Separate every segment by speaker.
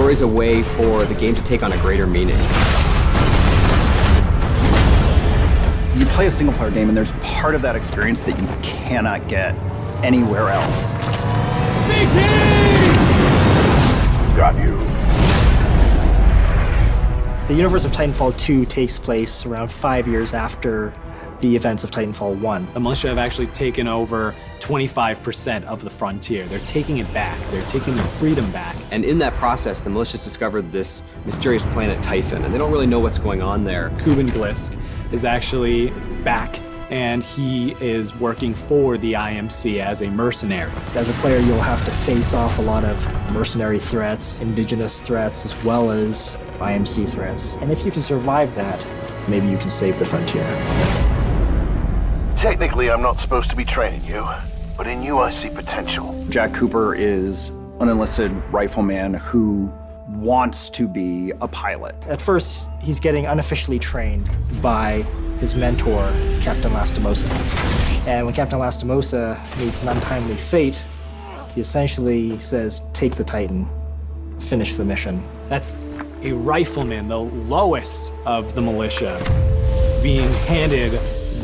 Speaker 1: story's a way for the game to take on a greater meaning.
Speaker 2: You play a single-player game, and there's part of that experience that you cannot get anywhere else.
Speaker 3: BT!
Speaker 4: Got you.
Speaker 5: The universe of Titanfall 2 takes place around 5 years after the events of Titanfall 1.
Speaker 3: The militia have actually taken over 25% of the frontier. They're taking it back. They're taking their freedom back.
Speaker 1: And in that process, the militia's discovered this mysterious planet Typhon, and they don't really know what's going on there.
Speaker 3: Kuben Glisk is actually back, and he is working for the IMC as a mercenary.
Speaker 5: As a player, you'll have to face off a lot of mercenary threats, indigenous threats, as well as IMC threats. And if you can survive that, maybe you can save the frontier.
Speaker 4: Technically, I'm not supposed to be training you, but in you I see potential.
Speaker 2: Jack Cooper is an enlisted rifleman who wants to be a pilot.
Speaker 5: At first, he's getting unofficially trained by his mentor, Captain Lastimosa. And when Captain Lastimosa meets an untimely fate, he essentially says, take the Titan, finish the mission.
Speaker 3: That's a rifleman, the lowest of the militia, being handed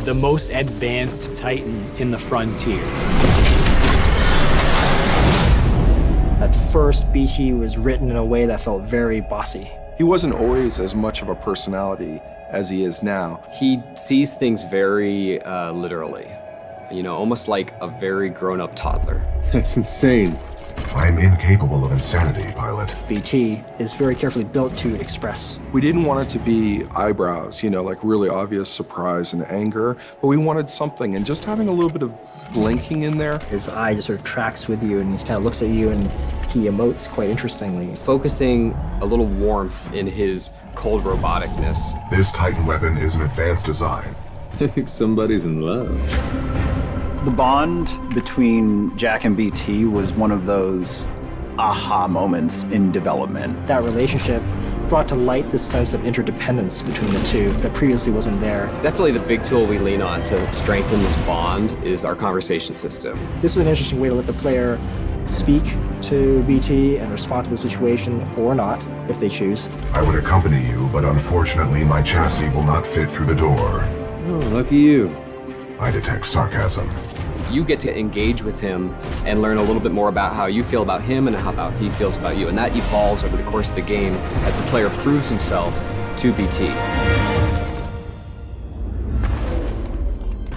Speaker 3: the most advanced Titan in the frontier.
Speaker 5: At first, BT was written in a way that felt very bossy.
Speaker 6: He wasn't always as much of a personality as he is now.
Speaker 1: He sees things very literally, you know, almost like a very grown-up toddler.
Speaker 7: That's insane.
Speaker 4: I'm incapable of insanity, pilot.
Speaker 5: BT is very carefully built to express.
Speaker 6: We didn't want it to be eyebrows, you know, like really obvious surprise and anger, but we wanted something, and just having a little bit of blinking in there.
Speaker 5: His eye just sort of tracks with you, and he kind of looks at you, and he emotes quite interestingly.
Speaker 1: Focusing a little warmth in his cold roboticness.
Speaker 4: This Titan weapon is an advanced design.
Speaker 7: I think somebody's in love.
Speaker 2: The bond between Jack and BT was one of those aha moments in development.
Speaker 5: That relationship brought to light this sense of interdependence between the two that previously wasn't there.
Speaker 1: Definitely the big tool we lean on to strengthen this bond is our conversation system.
Speaker 5: This is an interesting way to let the player speak to BT and respond to the situation, or not, if they choose.
Speaker 4: I would accompany you, but unfortunately my chassis will not fit through the door.
Speaker 7: Oh, lucky you.
Speaker 4: I detect sarcasm.
Speaker 1: You get to engage with him and learn a little bit more about how you feel about him and how about he feels about you. And that evolves over the course of the game as the player proves himself to BT.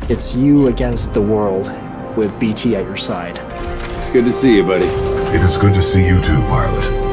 Speaker 5: It's you against the world with BT at your side.
Speaker 7: It's good to see you, buddy.
Speaker 4: It is good to see you too, pilot.